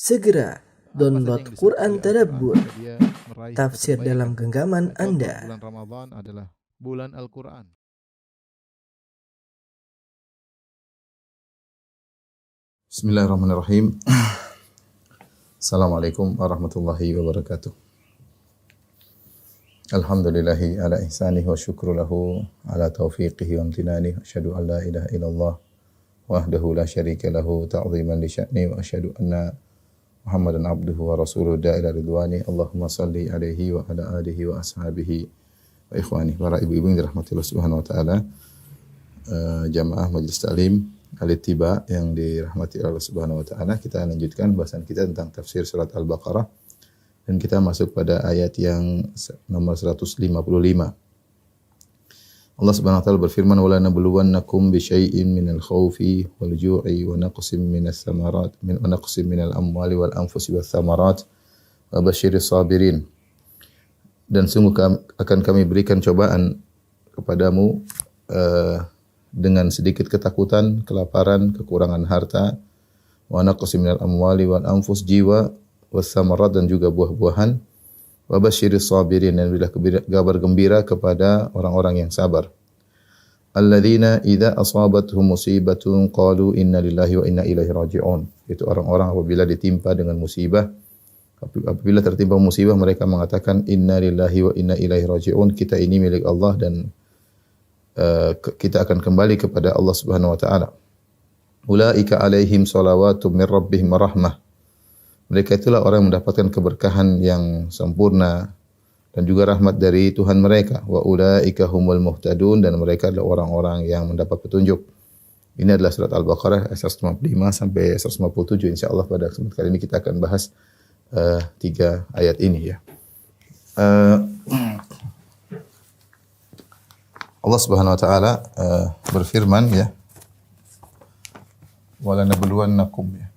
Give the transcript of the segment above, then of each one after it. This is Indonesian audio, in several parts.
Segera download Apa saja yang Quran disebut oleh Tadabbur, Al-Quran, dia meraih tafsir satu dalam kebaikan. genggaman Contoh, Anda. bulan Ramadan adalah bulan Al-Quran. Bismillahirrahmanirrahim. Assalamualaikum warahmatullahi wabarakatuh. Alhamdulillahi ala ihsanihi wa syukru lahu ala taufiqihi wa amtinanihi. Asyhadu an la ilaha illallah wahdahu la syarika lahu ta'ziman li sya'ni wa asyhadu anna Muhammadan abduhu wa rasuluhu da'ila ridwani. Allahumma salli alaihi wa ala alihi wa ashabihi wa ikhwani. Para ibu-ibu yang dirahmati Allah Subhanahu wa taala, jamaah majelis taklim Al-Ittiba yang dirahmati Allah Subhanahu wa taala, kita lanjutkan bahasan kita tentang tafsir surat Al-Baqarah dan kita masuk pada ayat yang nomor 155. Allah Subhanahu wa taala berfirman, "Wa lanabluwannakum bi syai'in minal khaufi wal ju'i wa naqsin minas samarat wa naqsin minal amwali wal anfusi wath thamarat wa basyiris sabirin." Dan sungguh akan kami berikan cobaan kepadamu dengan sedikit ketakutan, kelaparan, kekurangan harta, wa naqsin minal amwali wal anfus, jiwa, was thamarat, dan juga buah-buahan, wa basyiris sabirin, dan berilah kabar gembira kepada orang-orang yang sabar. Alladzina idza asabatuhum musibatun qalu inna lillahi wa inna ilaihi raji'un. Itu orang-orang apabila ditimpa dengan musibah, apabila tertimpa musibah mereka mengatakan inna lillahi wa inna ilaihi raji'un, kita ini milik Allah dan kita akan kembali kepada Allah Subhanahu wa taala. Ulaika alaihim shalawatum mir rabbihim rahmah. Mereka itulah orang yang mendapatkan keberkahan yang sempurna dan juga rahmat dari Tuhan mereka. Wa ulaika humul muhtadun, dan mereka adalah orang-orang yang mendapat petunjuk. Ini adalah surat Al-Baqarah ayat 155 sampai 157. Insyaallah pada kesempatan kali ini kita akan bahas 3 ayat ini ya. Allah Subhanahu wa taala berfirman ya, "Wa lanabluwannakum" ya.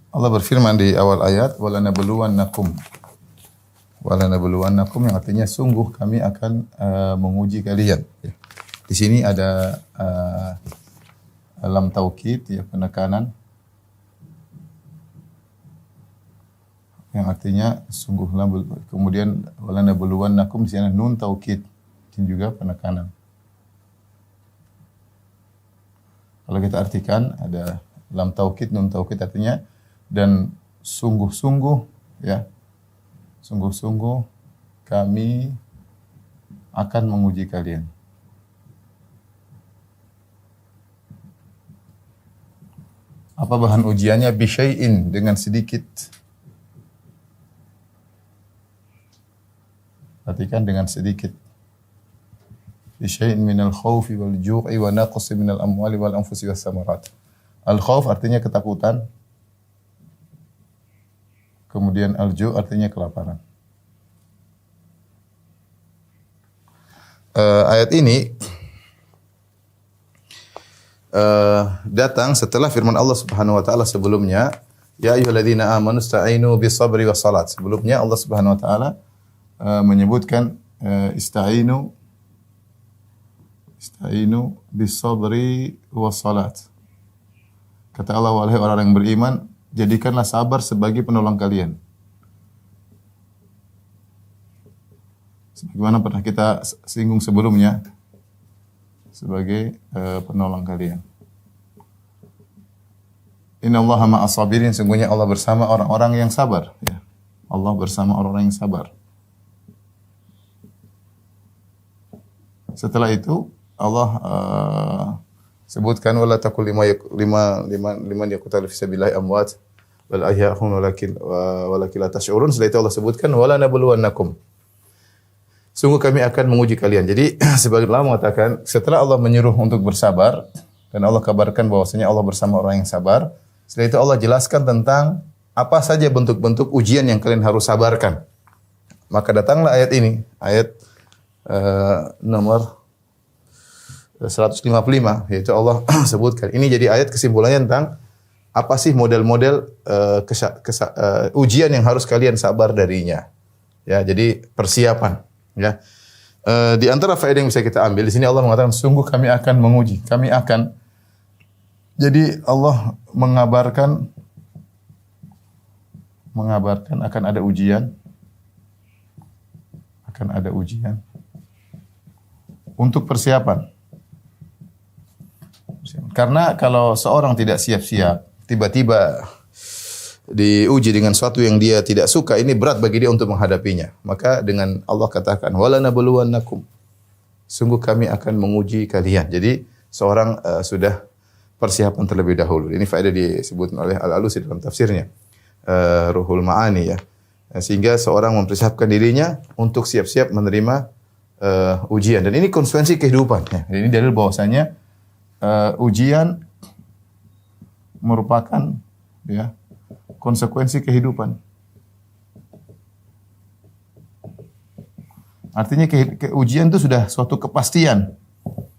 Allah berfirman di awal ayat, "Walanabluwannakum." Walanabluwannakum yang artinya sungguh kami akan menguji kalian. Ya. Di sini ada lam taukid, ya, penekanan, yang artinya sungguhlah. Kemudian walanabluwannakum di sini nun taukid, dan juga penekanan. Kalau kita artikan ada lam taukid, nun taukid, artinya dan sungguh-sungguh ya, sungguh-sungguh kami akan menguji kalian. Apa bahan ujiannya? Bisyai'in, dengan sedikit. Perhatikan, dengan sedikit. Bisyai'in minal khawfi wal ju'i wa naqsin minal amwali wal anfusi was samarat. Al-khawf artinya ketakutan. Kemudian al-ju' artinya kelaparan. Ayat ini datang setelah firman Allah Subhanahu wa taala sebelumnya, ya ayyuhalladzina amanu ista'inu bis-sabri was-salat. Sebelumnya Allah Subhanahu wa taala menyebutkan ista'inu bis-sabri was-salat. Kata Allah, wahai orang yang beriman, jadikanlah sabar sebagai penolong kalian. Sebagaimana pernah kita singgung sebelumnya, sebagai penolong kalian. Innallaha ma'as sabirin, sungguhnya Allah bersama orang-orang yang sabar. Ya. Allah bersama orang-orang yang sabar. Setelah itu Allah sebutkan wala taqul liman yaqtalu fi sabilillahi amwat bal ahya'un walakin la tash'urun. Setelah itu Allah sebutkan wala nabluwannakum. Sungguh kami akan menguji kalian. Jadi sebagian ulama mengatakan setelah Allah menyuruh untuk bersabar dan Allah kabarkan bahwasanya Allah bersama orang yang sabar, Setelah itu Allah jelaskan tentang apa saja bentuk-bentuk ujian yang kalian harus sabarkan. Maka datanglah ayat ini, ayat nomor 155, yaitu Allah sebutkan. Ini jadi ayat kesimpulannya tentang apa sih model-model ujian yang harus kalian sabar darinya. Ya, jadi persiapan. Ya, di antara faedah yang bisa kita ambil di sini Allah mengatakan, sungguh kami akan menguji, kami akan. Jadi Allah mengabarkan akan ada ujian, untuk persiapan. Karena kalau seorang tidak siap-siap, tiba-tiba diuji dengan sesuatu yang dia tidak suka, ini berat bagi dia untuk menghadapinya. Maka dengan Allah katakan, walanabluwannakum, sungguh kami akan menguji kalian. Jadi seorang sudah persiapan terlebih dahulu. Ini faedah disebut oleh Al-Alusi dalam tafsirnya, Ruhul Ma'ani, ya. Sehingga seorang mempersiapkan dirinya untuk siap-siap menerima ujian. Dan ini konsekuensi kehidupan. Ya. Ini dalil bahwasanya ujian merupakan, ya, konsekuensi kehidupan. Artinya ujian itu sudah suatu kepastian.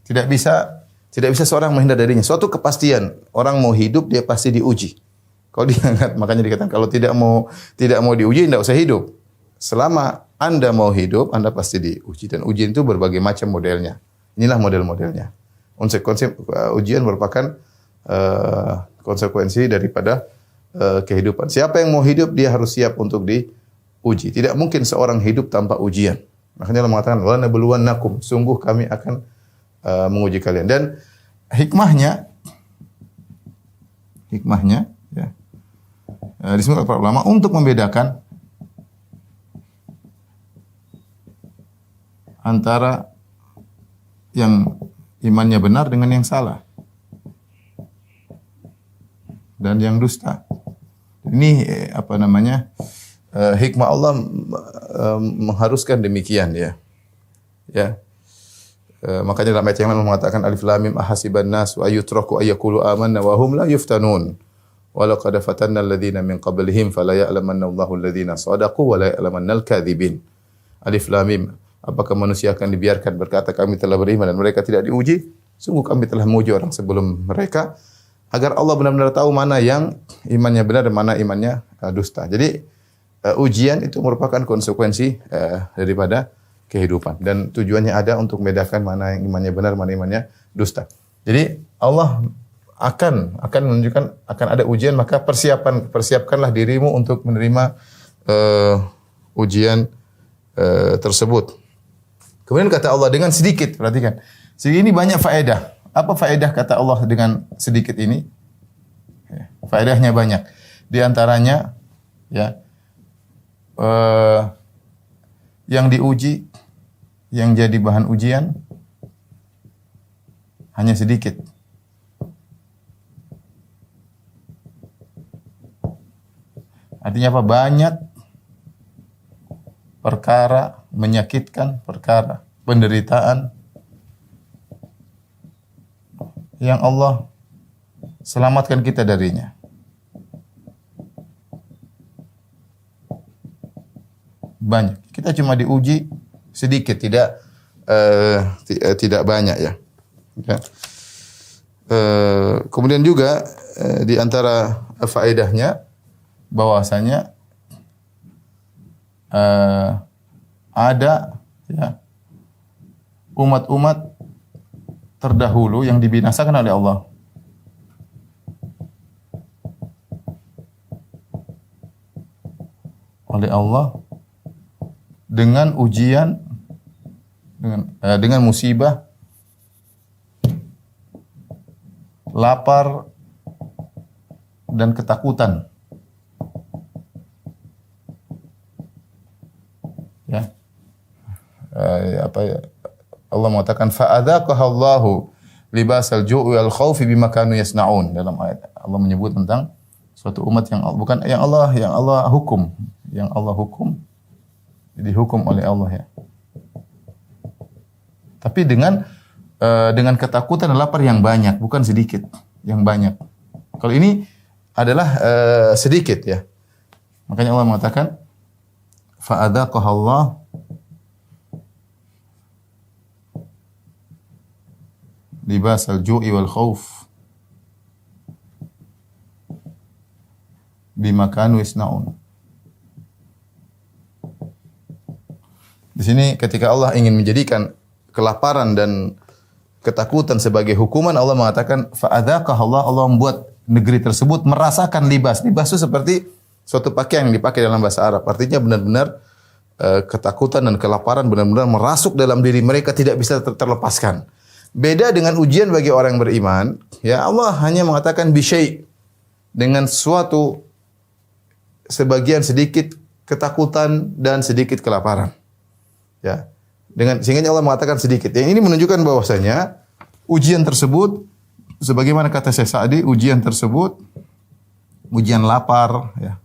Tidak bisa seorang menghindar darinya. Suatu kepastian. Orang mau hidup dia pasti diuji. Kalau dia, makanya dikatakan kalau tidak mau diuji tidak usah hidup. Selama Anda mau hidup, Anda pasti diuji. Dan ujian itu berbagai macam modelnya. Inilah model-modelnya. Konsep ujian merupakan konsekuensi daripada kehidupan. Siapa yang mau hidup dia harus siap untuk diuji. Tidak mungkin seorang hidup tanpa ujian. Makanya Allah mengatakan, wa nabluwannakum, sungguh kami akan menguji kalian. Dan hikmahnya ya, disebut para ulama untuk membedakan antara yang imannya benar dengan yang salah dan yang dusta. Ini hikmah Allah mengharuskan demikian, ya. Ya. Makanya dalam ayat yang lain mengatakan alif lam mim ahasiban nas wa ayutraku ayyaqulu amanna wa hum la yuftanun. Wa laqad fatanna alladhina min qablihim fala ya'lamanna Allahu alladhina shadaqu wa la ya'lamanna al-kadzibin. Alif lam mim. Apakah manusia akan dibiarkan berkata kami telah beriman dan mereka tidak diuji? Sungguh kami telah menguji orang sebelum mereka agar Allah benar-benar tahu mana yang imannya benar dan mana imannya dusta. Jadi ujian itu merupakan konsekuensi daripada kehidupan dan tujuannya ada untuk membedakan mana yang imannya benar, mana imannya dusta. Jadi Allah akan menunjukkan akan ada ujian, maka persiapkanlah dirimu untuk menerima ujian tersebut. Kemudian kata Allah dengan sedikit, perhatikan. Ini banyak faedah. Apa faedah kata Allah dengan sedikit ini? Faedahnya banyak. Di antaranya, ya, yang diuji, yang jadi bahan ujian hanya sedikit. Artinya apa? Banyak perkara menyakitkan, perkara penderitaan yang Allah selamatkan kita darinya. Banyak. Kita cuma diuji sedikit, tidak banyak, ya. Kemudian juga di antara faedahnya bahwasanya ada, ya, umat-umat terdahulu yang dibinasakan oleh Allah. Dengan ujian, dengan musibah, lapar dan ketakutan. Ya. Allah mengatakan fa'adzaqahallahu libasal ju'i wal khaufi bima kanu yasnaun. Dalam ayat Allah menyebut tentang suatu umat yang Allah hukum, dihukum oleh Allah, ya. Tapi dengan ketakutan dan lapar yang banyak, bukan sedikit, yang banyak. Kalau ini adalah sedikit ya. Makanya Allah mengatakan fa'adzaqahallah libasal ju'i wal khauf bima kanu yasnaun. Di sini ketika Allah ingin menjadikan kelaparan dan ketakutan sebagai hukuman, Allah mengatakan fa'adzaqahallah, Allah membuat negeri tersebut merasakan libas. Libas itu seperti suatu pakaian yang dipakai dalam bahasa Arab. Artinya benar-benar ketakutan dan kelaparan benar-benar merasuk dalam diri mereka, tidak bisa terlepaskan. Beda dengan ujian bagi orang yang beriman, ya Allah hanya mengatakan bisyai, dengan suatu sebagian sedikit ketakutan dan sedikit kelaparan. Ya. Sehingga Allah mengatakan sedikit. Yang ini menunjukkan bahwasanya ujian tersebut sebagaimana kata Syekh Sa'di, ujian tersebut ujian lapar ya,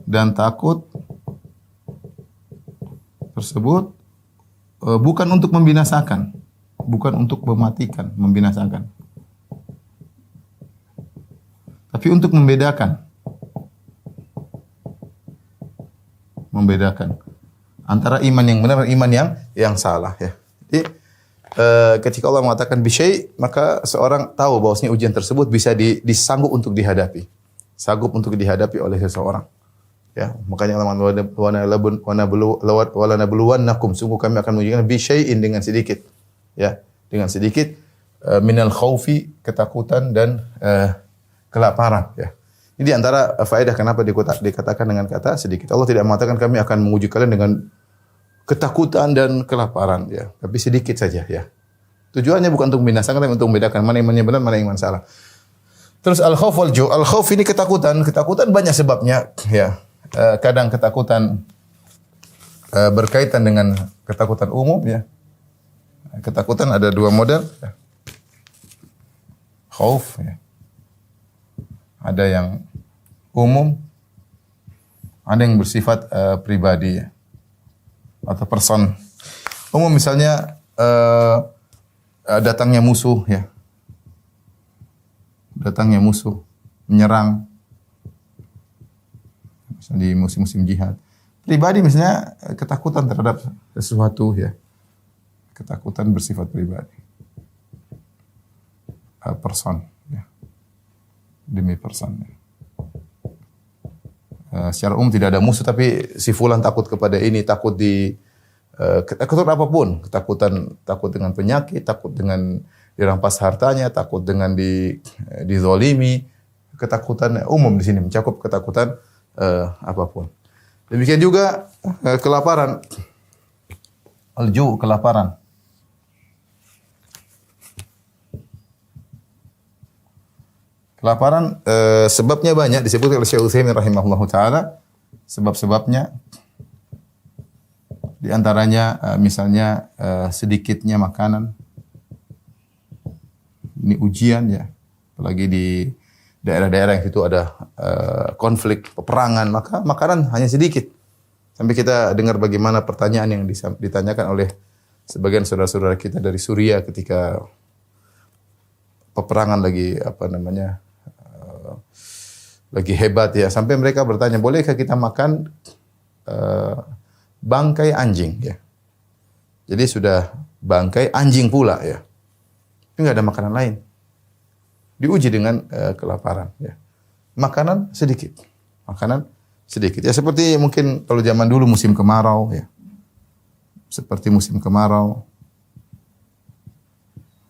dan takut tersebut bukan untuk membinasakan, bukan untuk mematikan, membinasakan, tapi untuk membedakan antara iman yang benar dan iman yang salah ya. Jadi ketika Allah mengatakan bisyai, maka seorang tahu bahwasanya ujian tersebut bisa disanggup untuk dihadapi. Sanggup untuk dihadapi oleh seseorang. Ya, makanya Allah mengatakan walanabluwannakum, sungguh kami akan mengujikan bisyai'in, dengan sedikit. Ya, dengan sedikit minal khaufi, ketakutan dan kelaparan ya. Ini di antara faedah kenapa dikatakan dengan kata sedikit. Allah tidak mengatakan kami akan menguji kalian dengan ketakutan dan kelaparan ya, tapi sedikit saja ya. Tujuannya bukan untuk membinasakan, tapi untuk membedakan mana imannya benar, mana iman salah. Terus al-khauf wal ju'. Al-khauf ini ketakutan. Ketakutan banyak sebabnya ya. Kadang ketakutan berkaitan dengan ketakutan umum ya. Ketakutan ada dua model ya. Khauf ya. Ada yang umum, ada yang bersifat pribadi ya, atau person. Umum misalnya datangnya musuh ya. Datangnya musuh, menyerang. Misalnya di musim-musim jihad. Pribadi misalnya ketakutan terhadap sesuatu ya. Ketakutan bersifat pribadi. Person ya. Demi person ya. Secara umum tidak ada musuh, tapi si fulan takut kepada ini, takut ketakutan apapun, takut dengan penyakit, takut dengan dirampas hartanya, takut dengan dizolimi. Ketakutan umum di sini mencakup ketakutan apapun. Demikian juga kelaparan, al-ju', kelaparan. Kelaparan sebabnya banyak, disebutkan oleh Syekh Utsaimin rahimahullahu taala. Sebab-sebabnya di antaranya misalnya sedikitnya makanan. Ini ujian ya. Apalagi di daerah-daerah yang situ ada konflik, peperangan, maka makanan hanya sedikit. Sampai kita dengar bagaimana pertanyaan yang ditanyakan oleh sebagian saudara-saudara kita dari Suriah ketika peperangan lagi hebat ya, sampai mereka bertanya, bolehkah kita makan bangkai anjing ya. Jadi sudah bangkai anjing pula ya. Tapi enggak ada makanan lain. Diuji dengan kelaparan ya. Makanan sedikit. Ya seperti mungkin kalau zaman dulu musim kemarau ya. Seperti musim kemarau.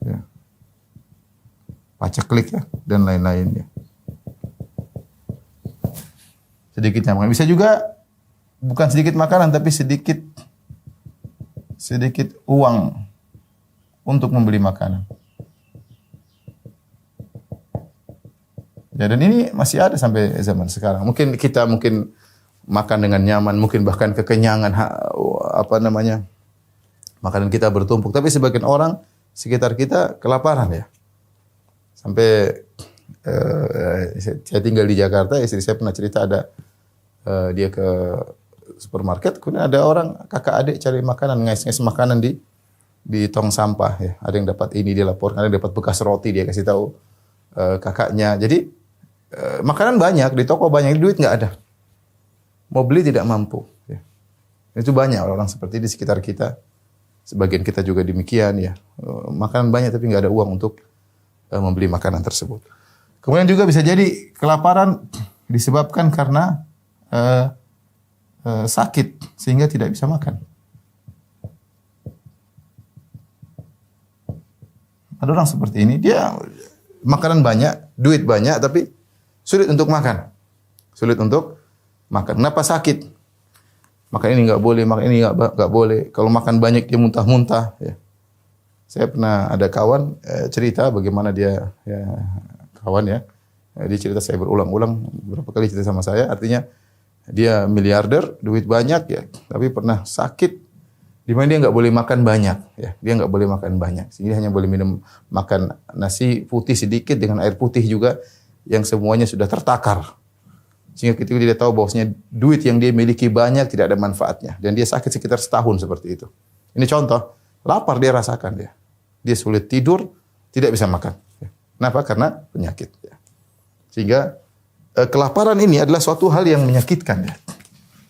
Ya. Paceklik ya dan lain-lain ya. Sedikitnya makanan. Bisa juga bukan sedikit makanan, tapi sedikit uang untuk membeli makanan. Ya, dan ini masih ada sampai zaman sekarang. Mungkin kita makan dengan nyaman, mungkin bahkan kekenyangan, makanan kita bertumpuk. Tapi sebagian orang sekitar kita kelaparan ya. Sampai saya tinggal di Jakarta, istri saya pernah cerita dia ke supermarket, kemudian ada orang kakak adik cari makanan, ngais-ngais makanan di tong sampah ya. Ada yang dapat ini dia laporkan, ada yang dapat bekas roti dia kasih tahu kakaknya. Jadi makanan banyak, di toko banyak, duit nggak ada. Mau beli tidak mampu. Ya. Itu banyak orang-orang seperti di sekitar kita. Sebagian kita juga demikian ya. Makanan banyak tapi nggak ada uang untuk membeli makanan tersebut. Kemudian juga bisa jadi kelaparan disebabkan karena sakit sehingga tidak bisa makan. Ada orang seperti ini, dia makanan banyak, duit banyak, tapi sulit untuk makan. Sulit untuk makan. Kenapa sakit? Makan ini nggak boleh, makan ini nggak boleh. Kalau makan banyak dia muntah-muntah. Ya. Saya pernah ada kawan cerita bagaimana dia, ya, kawan ya, dia cerita saya berulang-ulang berapa kali cerita sama saya. Artinya dia miliarder, duit banyak ya, tapi pernah sakit. Di mana dia nggak boleh makan banyak, ya. Dia nggak boleh makan banyak. Sehingga hanya boleh makan nasi putih sedikit dengan air putih juga yang semuanya sudah tertakar. Sehingga ketika dia tahu bahwasanya duit yang dia miliki banyak tidak ada manfaatnya dan dia sakit sekitar setahun seperti itu. Ini contoh, lapar dia rasakan dia. Dia sulit tidur, tidak bisa makan. Kenapa? Karena penyakit. Sehingga kelaparan ini adalah suatu hal yang menyakitkan ya.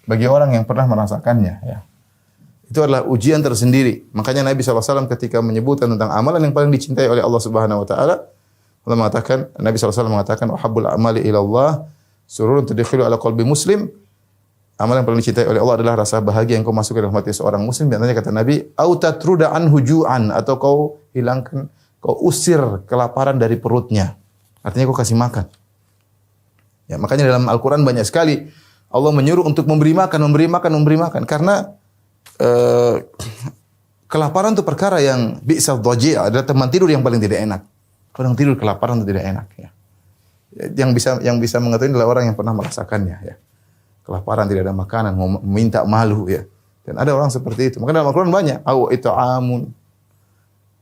Bagi orang yang pernah merasakannya ya. Itu adalah ujian tersendiri. Makanya Nabi SAW ketika menyebutkan tentang amalan yang paling dicintai oleh Allah Subhanahu Wa Taala, Allah mengatakan, Nabi SAW mengatakan, "Wahabul amali ilallah sururun tudkhilu ala qalbi muslim." Amalan yang paling dicintai oleh Allah adalah rasa bahagia yang kau masukkan dalam hati seorang muslim. Dan kata Nabi, "Au tatruda anhu ju'an," atau kau hilangkan, kau usir kelaparan dari perutnya. Artinya kau kasih makan. Ya, makanya dalam Al-Quran banyak sekali Allah menyuruh untuk memberi makan. Karena kelaparan itu perkara yang bi'sal dhaji', adalah teman tidur yang paling tidak enak. Orang tidur kelaparan itu tidak enak. Ya. Yang bisa mengetahui adalah orang yang pernah merasakannya. Ya. Kelaparan, tidak ada makanan, mau minta malu. Ya. Dan ada orang seperti itu. Maka dalam Al-Quran banyak. Aw it'amun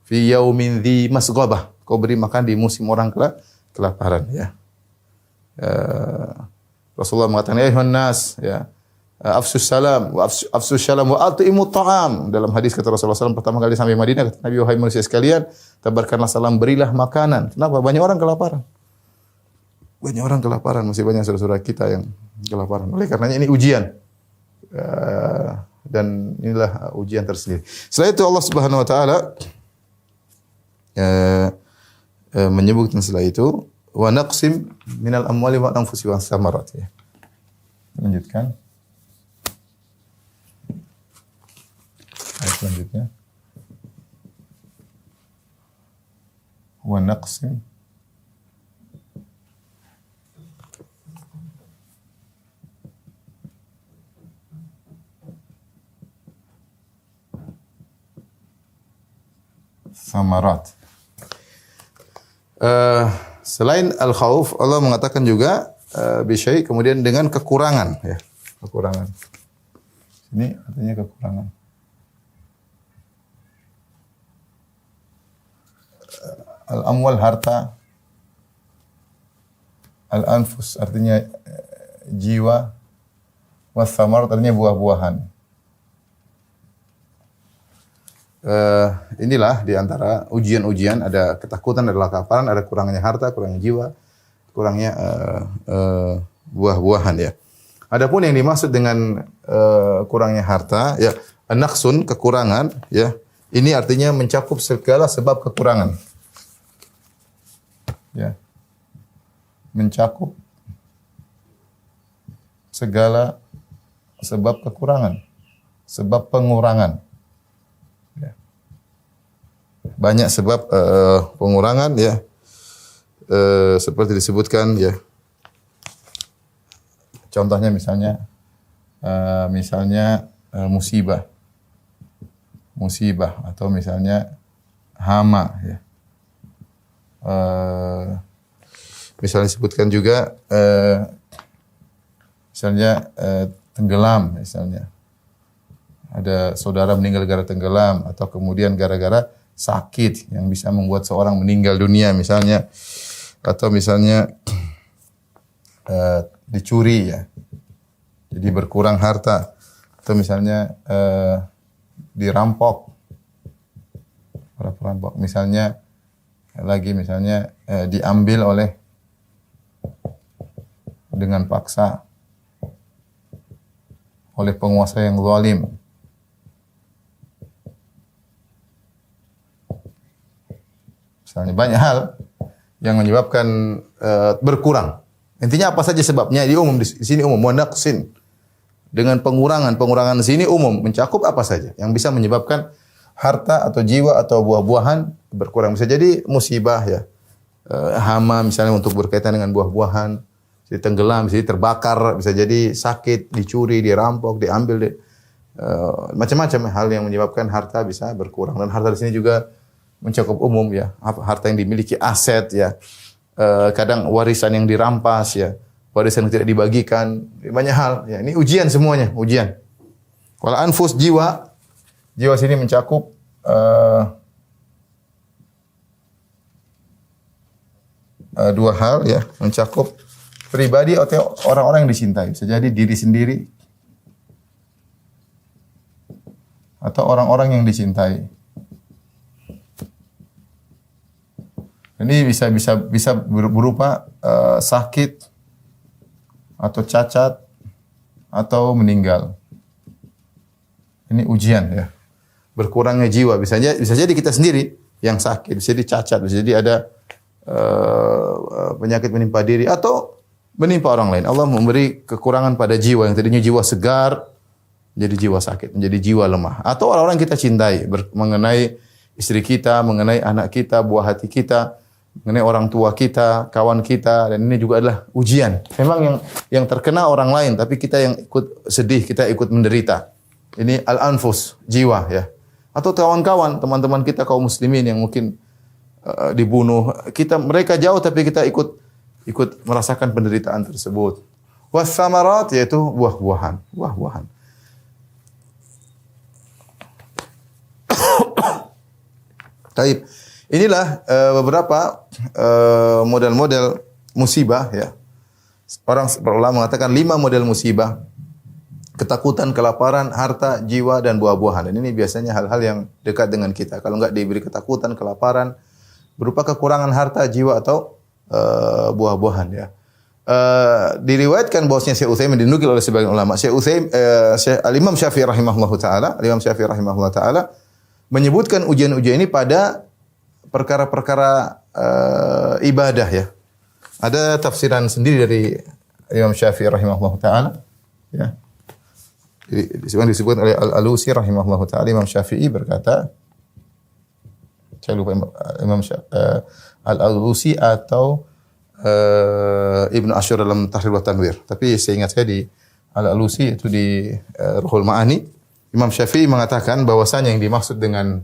fi yaumin dhi masghabah. Kau beri makan di musim orang kelaparan. Ya. Rasulullah mengatakan, ya ayuhan nas, ya, afsus salam wa at'imut ta'am. Dalam hadis kata Rasulullah SAW pertama kali sampai Madinah, kata Nabi, wahai manusia sekalian, tebarkanlah salam, berilah makanan. Kenapa? Banyak orang kelaparan. Masih banyak saudara-saudara kita yang kelaparan. Oleh karenanya ini ujian. Dan inilah ujian tersendiri. Setelah itu Allah Subhanahu Wa Taala menyebutkan setelah itu, wa naqsim minal amwali wa anfusi wa samarat. Ya. Lanjutkan. Ayat selanjutnya. Wa naqsim samarat. Selain al-khauf, Allah mengatakan juga bisyai, kemudian dengan kekurangan, ya, kekurangan. Ini artinya kekurangan. Al-amwal harta, al-anfus artinya jiwa, was-samarat artinya buah-buahan. Inilah di antara ujian-ujian, ada ketakutan, ada kelaparan, ada kurangnya harta, kurangnya jiwa, kurangnya buah-buahan ya. Adapun yang dimaksud dengan kurangnya harta ya, naqsun, kekurangan ya. Ini artinya mencakup segala sebab kekurangan. Ya. Mencakup segala sebab kekurangan, sebab pengurangan. Banyak sebab pengurangan ya, seperti disebutkan ya. Contohnya misalnya musibah atau misalnya hama ya. Misalnya disebutkan juga misalnya tenggelam, misalnya ada saudara meninggal gara tenggelam, atau kemudian gara-gara sakit yang bisa membuat seorang meninggal dunia misalnya, atau misalnya dicuri ya, jadi berkurang harta, atau misalnya dirampok, para perampok misalnya, diambil oleh dengan paksa oleh penguasa yang zalim. Misalnya banyak hal yang menyebabkan berkurang. Intinya apa saja sebabnya? Di umum, di sini umum. Wa naqsin. Dengan pengurangan di sini umum, mencakup apa saja yang bisa menyebabkan harta atau jiwa atau buah-buahan berkurang. Bisa jadi musibah ya. Hama misalnya untuk berkaitan dengan buah-buahan, bisa tenggelam, bisa jadi terbakar, bisa jadi sakit, dicuri, dirampok, diambil, macam-macam hal yang menyebabkan harta bisa berkurang. Dan harta di sini juga mencakup umum ya, harta yang dimiliki, aset ya, kadang warisan yang dirampas ya, warisan yang tidak dibagikan, banyak hal ya. Ini ujian semuanya, ujian. Kalau anfus jiwa sini mencakup dua hal ya, mencakup pribadi atau orang-orang yang dicintai, bisa jadi diri sendiri atau orang-orang yang dicintai. Ini bisa berupa sakit atau cacat atau meninggal. Ini ujian ya. Berkurangnya jiwa bisa jadi kita sendiri yang sakit, bisa jadi cacat, bisa jadi ada penyakit menimpa diri atau menimpa orang lain. Allah memberi kekurangan pada jiwa yang tadinya jiwa segar menjadi jiwa sakit, menjadi jiwa lemah. Atau orang-orang kita cintai mengenai istri kita, mengenai anak kita, buah hati kita, mengenai orang tua kita, kawan kita, dan ini juga adalah ujian. Memang yang terkena orang lain, tapi kita yang ikut sedih, kita ikut menderita. Ini al-anfus, jiwa ya. Atau kawan-kawan, teman-teman kita kaum muslimin yang mungkin dibunuh, mereka jauh tapi kita ikut merasakan penderitaan tersebut. Was-samarat yaitu buah-buahan. Baik. Inilah beberapa model-model musibah ya. Orang ulama mengatakan 5 model musibah. Ketakutan, kelaparan, harta, jiwa dan buah-buahan. Dan ini biasanya hal-hal yang dekat dengan kita. Kalau enggak diberi ketakutan, kelaparan, berupa kekurangan harta, jiwa atau buah-buahan ya. Diriwayatkan bahwasanya Syekh Utsaimin dinukil oleh sebagian ulama. Al-Imam Syafi'i rahimahullahu taala, menyebutkan ujian-ujian ini pada perkara-perkara ibadah ya. Ada tafsiran sendiri dari Imam Syafi'i rahimahullahu taala ya. Disebutkan oleh Al-Alusi rahimahullahu taala, Imam Syafi'i berkata, saya lupa Imam Al-Alusi atau Ibnu Asyur dalam Tahrir wa Tanwir. Tapi saya ingat saya di Al-Alusi itu di Ruhul Ma'ani, Imam Syafi'i mengatakan bahwasanya yang dimaksud dengan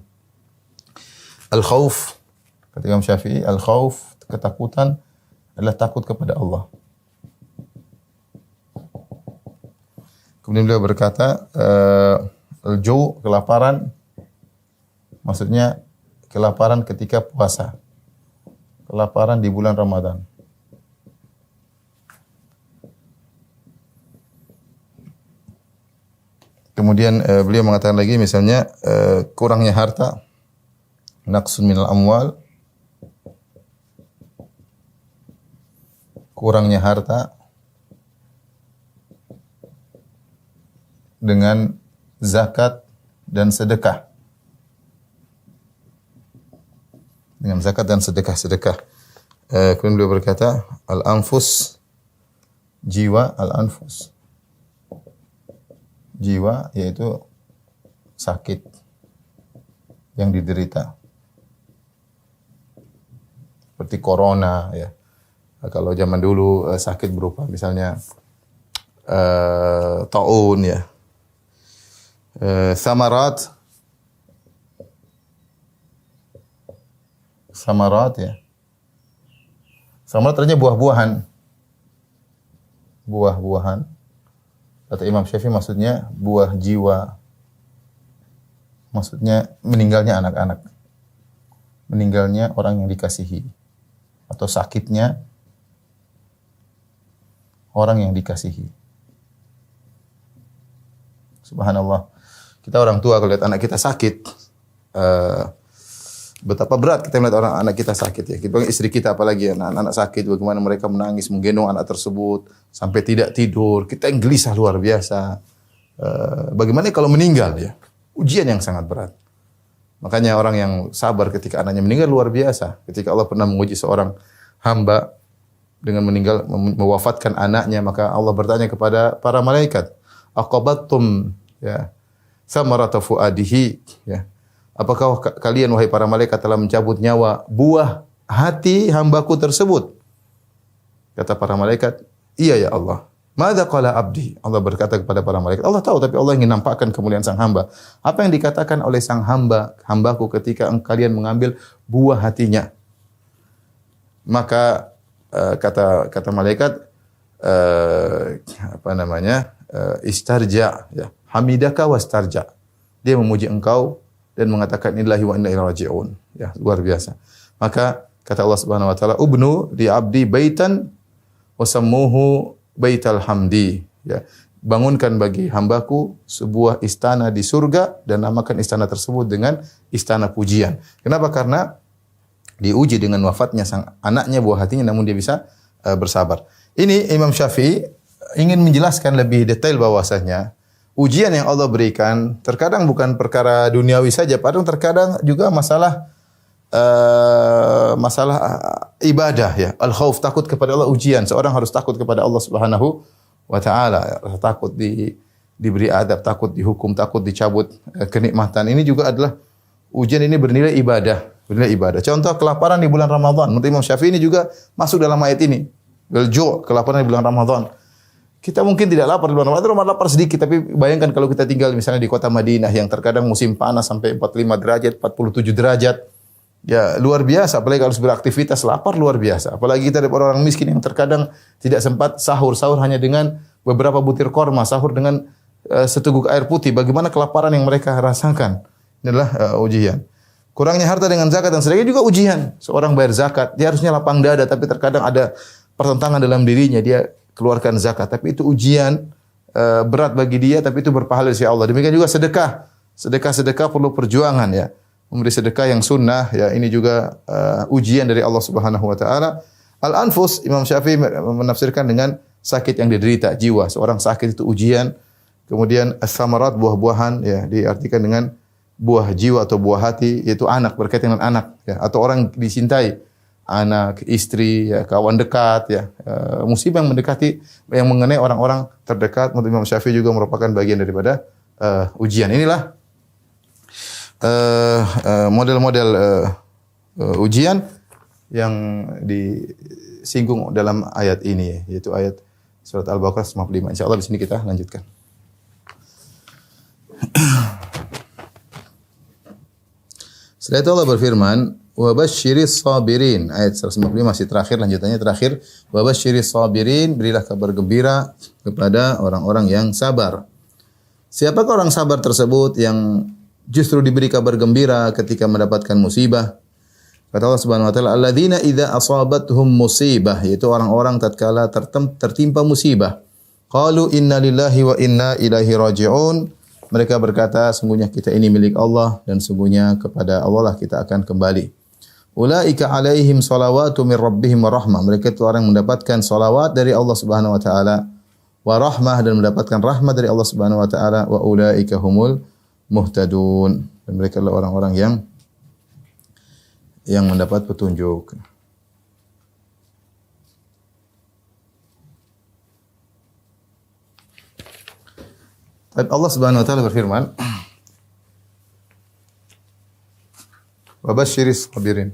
al-khauf, kata Imam Syafi'i, al-khauf, ketakutan adalah takut kepada Allah. Kemudian beliau berkata, al-ju', kelaparan, maksudnya kelaparan ketika puasa. Kelaparan di bulan Ramadan. Kemudian beliau mengatakan lagi misalnya kurangnya harta, naqsun minal amwal, kurangnya harta dengan zakat dan sedekah. Dengan zakat dan sedekah-sedekah. Kemudian beliau berkata, al-anfus, jiwa, al-anfus. Jiwa yaitu sakit yang diderita. Seperti corona ya. Kalau zaman dulu sakit berupa misalnya taun ya. Samarat ya. Samarat artinya buah-buahan. Buah-buahan. Kata Imam Syafi'i maksudnya buah jiwa. Maksudnya meninggalnya anak-anak. Meninggalnya orang yang dikasihi. Atau sakitnya orang yang dikasihi. Subhanallah. Kita orang tua kalau lihat anak kita sakit, Betapa berat kita melihat orang anak kita sakit ya. Kita istri kita apalagi anak-anak sakit, bagaimana mereka menangis menggendong anak tersebut sampai tidak tidur. Kita yang gelisah luar biasa. Bagaimana kalau meninggal ya? Ujian yang sangat berat. Makanya orang yang sabar ketika anaknya meninggal luar biasa. Ketika Allah pernah menguji seorang hamba dengan meninggal, mewafatkan anaknya, maka Allah bertanya kepada para malaikat, aqabattum ya samarata fuadihi ya. Apakah kalian wahai para malaikat telah mencabut nyawa buah hati hambaku tersebut? Kata para malaikat, iya ya Allah. Madza qala abdi? Allah berkata kepada para malaikat, Allah tahu tapi Allah ingin nampakkan kemuliaan sang hamba. Apa yang dikatakan oleh sang hambaku ketika kalian mengambil buah hatinya? Maka kata malaikat istarja ya. Hamidaka wastarja. Dia memuji engkau dan mengatakan inillahi wa inna ilaihi raji'un. Ya, luar biasa. Maka kata Allah Subhanahu wa taala, "Ubnu li 'abdi baitan wa sammuhu baital hamdi." Ya, bangunkan bagi hambaku sebuah istana di surga dan namakan istana tersebut dengan istana pujian. Kenapa? Karena diuji dengan wafatnya sang anaknya, buah hatinya, namun dia bisa bersabar. Ini Imam Syafi'i ingin menjelaskan lebih detail bahwasanya ujian yang Allah berikan terkadang bukan perkara duniawi saja, terkadang juga masalah ibadah ya. Al-khauf, takut kepada Allah, ujian. Seorang harus takut kepada Allah Subhanahu wa taala, takut diberi adab, takut dihukum, takut dicabut kenikmatan. Ini juga adalah ujian, ini bernilai ibadah, Contoh kelaparan di bulan Ramadan. Menurut Imam Syafi'i ini juga masuk dalam ayat ini. Al-ju', kelaparan di bulan Ramadan. Kita mungkin tidak lapar di bulan Ramadan, lapar sedikit, tapi bayangkan kalau kita tinggal misalnya di kota Madinah yang terkadang musim panas sampai 45 derajat, 47 derajat. Ya, luar biasa, apalagi kalau harus beraktivitas, lapar luar biasa. Apalagi kita ada orang miskin yang terkadang tidak sempat sahur hanya dengan beberapa butir korma, sahur dengan seteguk air putih. Bagaimana kelaparan yang mereka rasakan? Inilah ujian. Kurangnya harta dengan zakat dan sedekah juga ujian. Seorang bayar zakat, dia harusnya lapang dada, tapi terkadang ada pertentangan dalam dirinya, dia keluarkan zakat, tapi itu ujian berat bagi dia, tapi itu berpahala di sisi Allah. Demikian juga sedekah. Sedekah perlu perjuangan ya. Memberi sedekah yang sunnah ya, ini juga ujian dari Allah Subhanahu wa taala. Al-anfus, Imam Syafi'i menafsirkan dengan sakit yang diderita jiwa. Seorang sakit itu ujian. Kemudian as-samarat, buah-buahan ya, diartikan dengan buah jiwa atau buah hati, yaitu anak, berkaitan dengan anak ya, atau orang dicintai. Anak, istri, ya, kawan dekat, ya, musibah yang mendekati, yang mengenai orang-orang terdekat. Menurut Imam Syafi'i juga merupakan bagian daripada ujian. Inilah model-model ujian yang disinggung dalam ayat ini, yaitu ayat surat Al-Baqarah 55. Insyaallah di sini kita lanjutkan. Setelah itu Allah berfirman, wa basyiris sabirin, ayat 155 masih terakhir, lanjutannya terakhir, wa basyiris sabirin, berilah kabar gembira kepada orang-orang yang sabar. Siapakah orang sabar tersebut yang justru diberi kabar gembira ketika mendapatkan musibah? Kata Allah Subhanahu wa taala, alladzina idza asabatuhum musibah, yaitu orang-orang tatkala tertimpa musibah, qalu inna lillahi wa inna ilaihi raji'un. Mereka berkata, sungguhnya kita ini milik Allah dan sungguhnya kepada Allah lah kita akan kembali. Ulaika alaihim salawatu min rabbihim wa rahmah. Mereka itu orang yang mendapatkan salawat dari Allah Subhanahu wa taala wa rahmah, dan mendapatkan rahmat dari Allah Subhanahu wa taala, wa ulaika humul muhtadun. Dan mereka adalah orang-orang yang mendapat petunjuk. Allah Subhanahu wa taala berfirman, wa basyiris sabirin.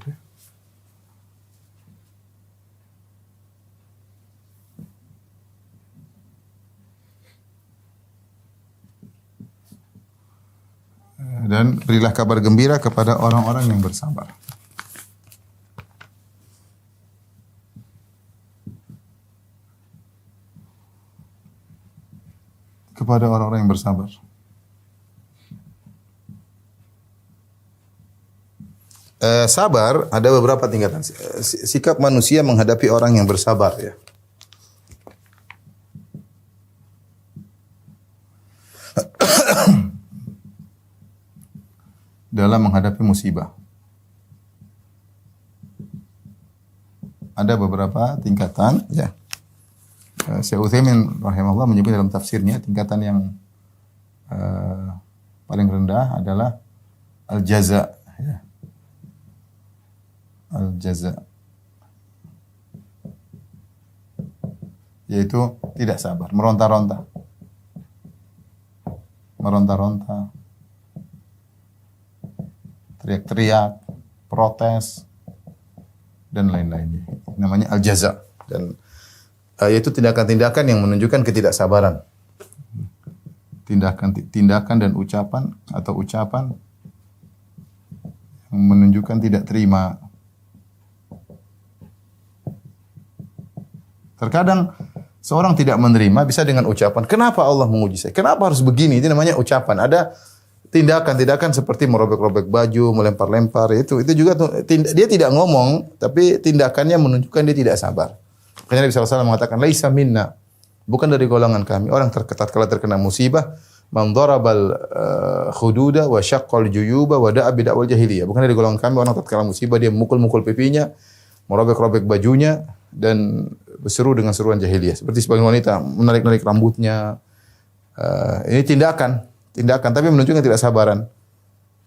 Dan berilah kabar gembira kepada orang-orang yang bersabar. Kepada orang-orang yang bersabar. Sabar ada beberapa tingkatan. Sikap manusia menghadapi orang yang bersabar ya. Dalam menghadapi musibah. ada beberapa tingkatan ya. Syekh Utsaimin rahimahullah menyebut dalam tafsirnya tingkatan yang paling rendah adalah al-jaza ya. Al-jaza yaitu tidak sabar, meronta-ronta. Meronta-ronta. Teriak-teriak, protes dan lain-lainnya. Namanya al-jaza dan yaitu tindakan-tindakan yang menunjukkan ketidaksabaran. Tindakan dan ucapan atau ucapan yang menunjukkan tidak terima. Terkadang seorang tidak menerima bisa dengan ucapan, kenapa Allah menguji saya? Kenapa harus begini? Itu namanya ucapan. Ada tindakan-tindakan seperti merobek-robek baju, melempar-lempar, itu juga dia tidak ngomong, tapi tindakannya menunjukkan dia tidak sabar. Makanya Nabi SAW mengatakan, laisa minna, bukan dari golongan kami. Orang tatkala terkena musibah, man darabal khududa wa syaqqal juyuba wa da'a bid'awal jahiliyah. Bukan dari golongan kami orang tatkala musibah dia memukul-mukul pipinya, merobek-robek bajunya dan berseru dengan seruan jahiliyah. Seperti sebagian wanita menarik-narik rambutnya. Ini tindakan tapi menunjukkan tidak sabaran.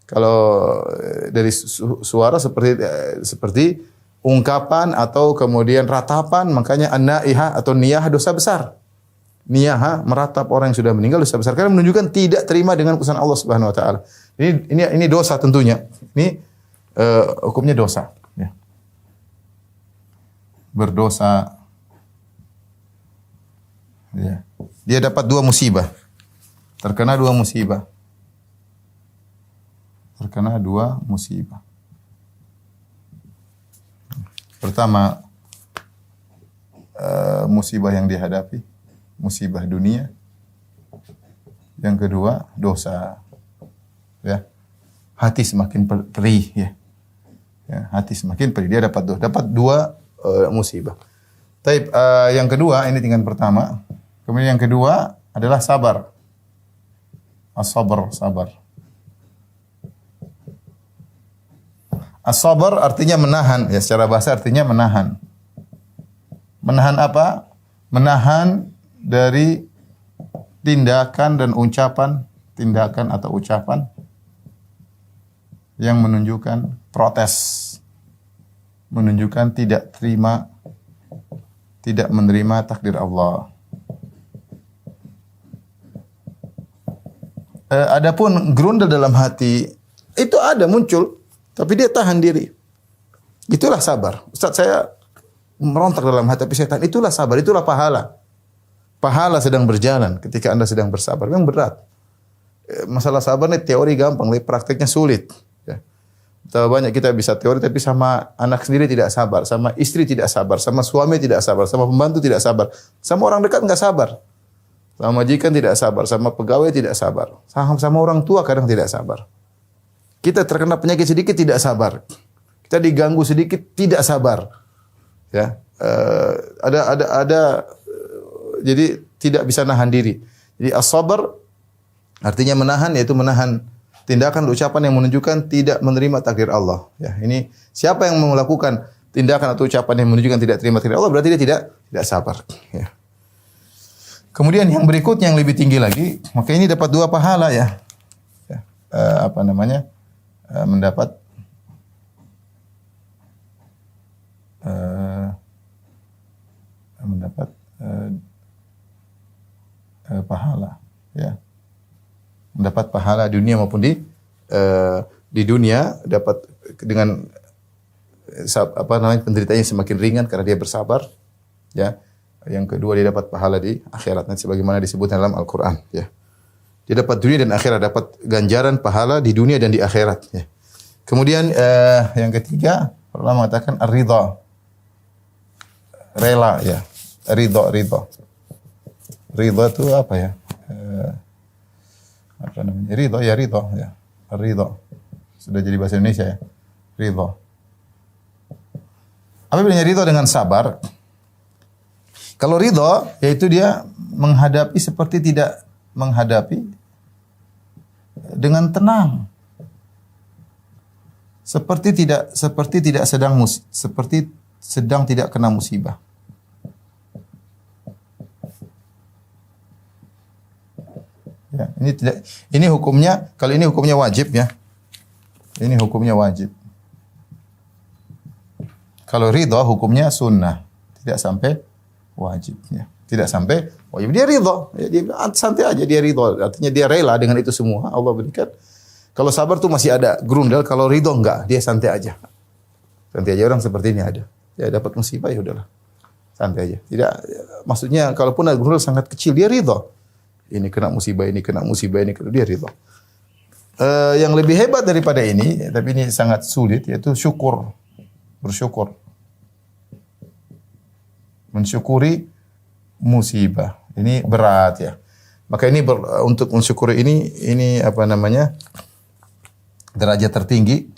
Kalau dari suara seperti ungkapan atau kemudian ratapan, makanya an-naihah atau niyah dosa besar. Niyah meratap orang yang sudah meninggal dosa besar karena menunjukkan tidak terima dengan keputusan Allah Subhanahu wa taala. Ini dosa tentunya. Ini hukumnya dosa, ya. Berdosa. Ya. Dia dapat 2 musibah. Terkena 2 musibah. Terkena 2 musibah. Pertama, musibah yang dihadapi, musibah dunia. Yang kedua, dosa. Ya. Hati semakin perih, ya. Ya, hati semakin perih. Dia dapat 2 musibah. Taib, yang kedua, ini tingkat pertama. Kemudian yang kedua adalah sabar. As-sabar, sabar. As-sabar artinya menahan, ya secara bahasa artinya menahan. Menahan apa? Menahan dari tindakan dan ucapan, tindakan atau ucapan yang menunjukkan protes, menunjukkan tidak terima, tidak menerima takdir Allah. Adapun gerundel dalam hati itu ada muncul, tapi dia tahan diri. Itulah sabar. Ustaz, saya merontak dalam hati tapi saya tahan. Itulah sabar, itulah pahala. Pahala sedang berjalan ketika Anda sedang bersabar. Memang berat. Masalah sabar ini teori gampang, tapi prakteknya sulit. Ya. Betapa banyak kita bisa teori tapi sama anak sendiri tidak sabar, sama istri tidak sabar, sama suami tidak sabar, sama pembantu tidak sabar, sama orang dekat enggak sabar. Sama majikan tidak sabar, sama pegawai tidak sabar, sama orang tua kadang tidak sabar. Kita terkena penyakit sedikit tidak sabar, kita diganggu sedikit tidak sabar, ya. Jadi tidak bisa nahan diri. Jadi as-sabar artinya menahan, yaitu menahan tindakan ucapan yang menunjukkan tidak menerima takdir Allah. Ya, ini siapa yang melakukan tindakan atau ucapan yang menunjukkan tidak terima takdir Allah berarti dia tidak sabar. Ya. Kemudian yang berikutnya yang lebih tinggi lagi, maka ini dapat 2 pahala ya. Mendapat pahala ya. Mendapat pahala dunia maupun di dunia dapat dengan penderitaannya semakin ringan karena dia bersabar ya. Yang kedua dia dapat pahala di akhirat nanti sebagaimana disebutkan dalam Al-Qur'an ya. Dia dapat dunia dan akhirat, dapat ganjaran pahala di dunia dan di akhirat ya. Kemudian yang ketiga ulama mengatakan ar-ridha. Rela ya. Ridha. Ridha itu apa ya? Apa namanya? Ridha ya. Ridha. Sudah jadi bahasa Indonesia ya. Ridha. Apa bedanya ridha dengan sabar? Kalau ridha yaitu dia menghadapi seperti tidak menghadapi dengan tenang. Seperti tidak sedang tidak kena musibah. Ya, ini hukumnya, kalau ini hukumnya wajib ya. Ini hukumnya wajib. Kalau ridha hukumnya sunnah, tidak sampai wajib ya. Tidak sampai wajib. Dia ridha, ya, dia santai aja, dia ridha. Artinya dia rela dengan itu semua Allah berikan. Kalau sabar tuh masih ada gerundel, kalau ridha enggak, dia santai aja. Santai aja, orang seperti ini ada. Ya dapat musibah ya udahlah. Santai aja. Tidak, maksudnya kalaupun ada gerundel sangat kecil, dia ridha. Ini kena musibah, ini kena musibah, ini kena, dia ridha. Yang lebih hebat daripada ini, tapi ini sangat sulit, yaitu syukur. Bersyukur. Mensyukuri musibah. Ini berat ya. Maka ini untuk mensyukuri ini apa namanya? Derajat tertinggi.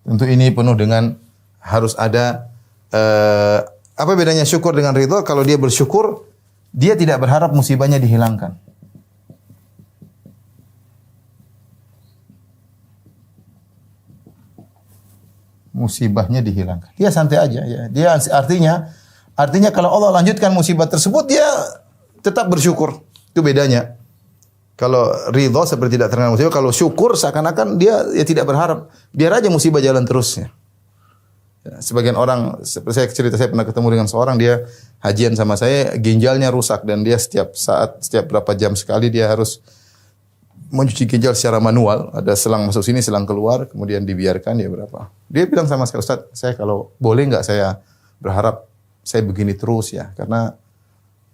Tentu ini penuh dengan harus ada apa bedanya syukur dengan ridha? Kalau dia bersyukur, dia tidak berharap musibahnya dihilangkan. Musibahnya dihilangkan. Dia santai aja ya. Dia artinya kalau Allah lanjutkan musibah tersebut, dia tetap bersyukur. Itu bedanya. Kalau ridha seperti tidak terkena musibah, kalau syukur seakan-akan dia tidak berharap. Biar aja musibah jalan terusnya. Ya, sebagian orang, seperti saya cerita, saya pernah ketemu dengan seorang, dia hajian sama saya, ginjalnya rusak dan dia setiap berapa jam sekali dia harus mencuci ginjal secara manual, ada selang masuk sini, selang keluar, kemudian dibiarkan ya berapa. Dia bilang sama saya, Ustaz, saya kalau boleh nggak saya berharap saya begini terus ya, karena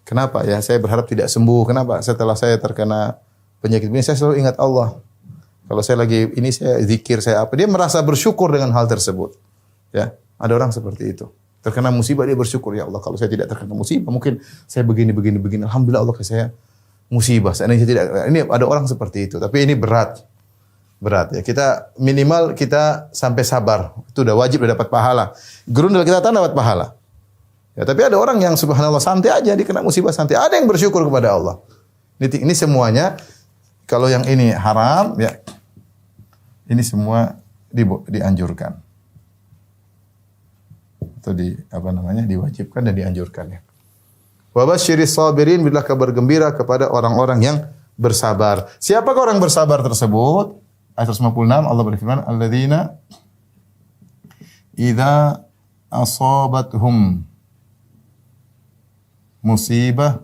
kenapa ya, saya berharap tidak sembuh. Kenapa? Setelah saya terkena penyakit ini, saya selalu ingat Allah. Kalau saya lagi ini, saya zikir, saya apa, dia merasa bersyukur dengan hal tersebut. Ya, ada orang seperti itu. Terkena musibah dia bersyukur, ya Allah, kalau saya tidak terkena musibah, mungkin saya begini. Alhamdulillah Allah ke saya musibah. Seandainya tidak, ini ada orang seperti itu. Tapi ini berat ya. Kita minimal kita sampai sabar. Itu udah wajib, udah dapat pahala. Gerundel kita dapat pahala. Ya, tapi ada orang yang subhanallah santai aja, dia kena musibah santai. Ada yang bersyukur kepada Allah. Ini semuanya. Kalau yang ini haram, ya ini semua dianjurkan. Atau diwajibkan dan dianjurkan ya. Wa basyiris sabirin, berilah kabar gembira kepada orang-orang yang bersabar. Siapakah orang bersabar tersebut? Ayat 156 Allah berfirman, alladzina idza asabathum musibah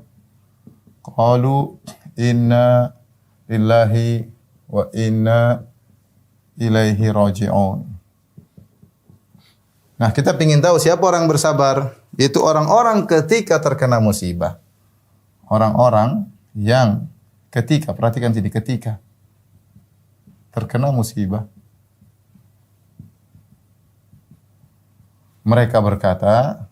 qalu inna lillahi wa inna ilaihi raji'un. Nah, kita ingin tahu siapa orang bersabar. Yaitu orang-orang ketika terkena musibah. Orang-orang yang ketika, perhatikan sini, ketika terkena musibah, mereka berkata,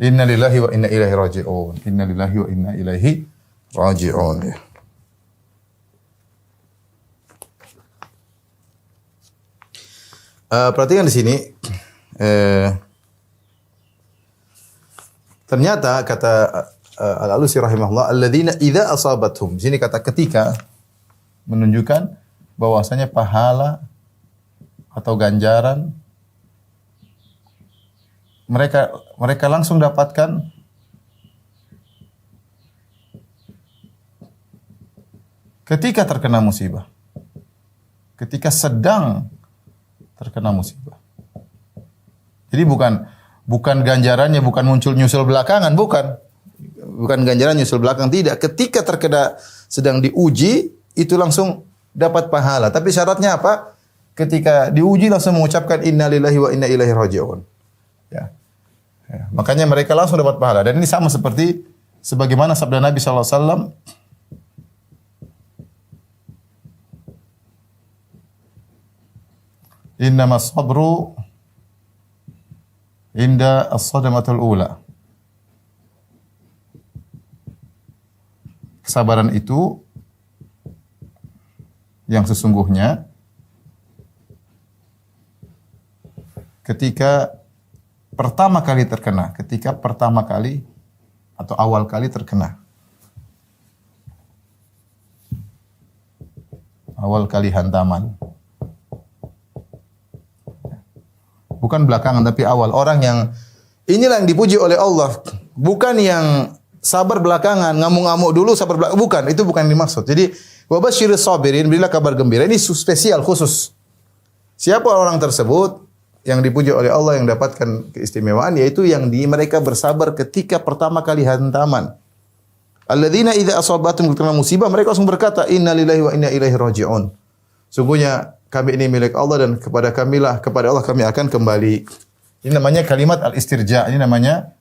inna lillahi wa inna ilaihi raji'un. Inna lillahi wa inna ilaihi raji'un. Perhatikan di sini, ternyata kata Al-Alusi rahimahullah, alladzina idza asabathum. Sini kata ketika menunjukkan bahwasanya pahala atau ganjaran mereka langsung dapatkan ketika terkena musibah. Ketika sedang terkena musibah. Jadi bukan ganjarannya, bukan muncul nyusul belakangan, bukan. Bukan ganjaran nyusul belakang, tidak. Ketika terkena sedang diuji, itu langsung dapat pahala. Tapi syaratnya apa? Ketika diuji langsung mengucapkan inna lillahi wa inna ilaihi raji'un. Ya. Makanya mereka langsung dapat pahala. Dan ini sama seperti sebagaimana sabda Nabi sallallahu alaihi wasallam, innamas sabru inda as-sadamatul ula. Kesabaran itu yang sesungguhnya ketika pertama kali terkena, ketika pertama kali atau awal kali terkena. Awal kali hantaman. Bukan belakangan tapi awal. Orang yang inilah yang dipuji oleh Allah. Bukan yang sabar belakangan, ngamuk-ngamuk dulu sabar belakangan. Bukan, itu bukan yang dimaksud. Jadi, wa basyiris sabirin, berilah kabar gembira. Ini spesial khusus. Siapa orang tersebut yang dipuji oleh Allah yang dapatkan keistimewaan, yaitu yang mereka bersabar ketika pertama kali hantaman. Alladzina idza asabatum musibah, mereka langsung berkata, inna lillahi wa inna ilaihi raji'un. Sungguhnya kami ini milik Allah dan kepada Allah kami akan kembali. Ini namanya kalimat al-istirja. Ini namanya